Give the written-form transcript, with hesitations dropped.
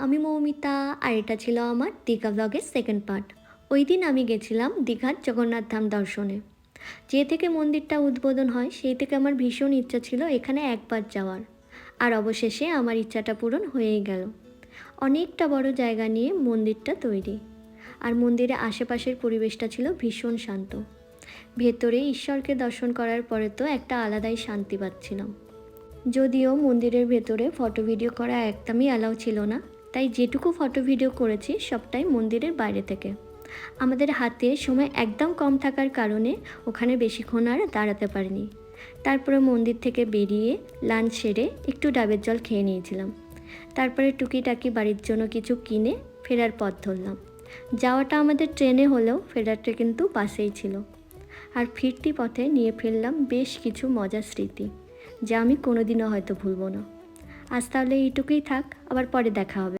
আমি মৌমিতা, আর এটা ছিল আমার দীঘা ব্লগের সেকেন্ড পার্ট। ওই দিন আমি গেছিলাম দীঘার জগন্নাথ ধাম দর্শনে। যে থেকে মন্দিরটা উদ্বোধন হয় সেই থেকে আমার ভীষণ ইচ্ছা ছিল এখানে একবার যাওয়ার, আর অবশেষে আমার ইচ্ছাটা পূরণ হয়েই গেল। অনেকটা বড় জায়গা নিয়ে মন্দিরটা তৈরি, আর মন্দিরের আশেপাশের পরিবেশটা ছিল ভীষণ শান্ত। ভেতরে ঈশ্বরকে দর্শন করার পরে তো একটা আলাদাই শান্তি পাচ্ছিলাম। যদিও মন্দিরের ভেতরে ফটো ভিডিও করা একদমই অ্যালাউ ছিল না, তাই যেটুকু ফটো ভিডিও করেছি সবটাই মন্দিরের বাইরে থেকে। আমাদের হাতে সময় একদম কম থাকার কারণে ওখানে বেশিক্ষণ আর দাঁড়াতে পারিনি। তারপরে মন্দির থেকে বেরিয়ে লাঞ্চ সেরে একটু ডাবের জল খেয়ে নিয়েছিলাম। তারপরে টুকিটাকি বাড়ির জন্য কিছু কিনে ফেরার পথ ধরলাম। যাওয়াটা আমাদের ট্রেনে হলেও ফেরারটা কিন্তু বাসেই ছিল। আর ফিরতি পথে নিয়ে ফেললাম বেশ কিছু মজার স্মৃতি, যা আমি কোনোদিনও হয়তো ভুলব না। আজ তাহলে এইটুকুই থাক, আবার পরে দেখা হবে।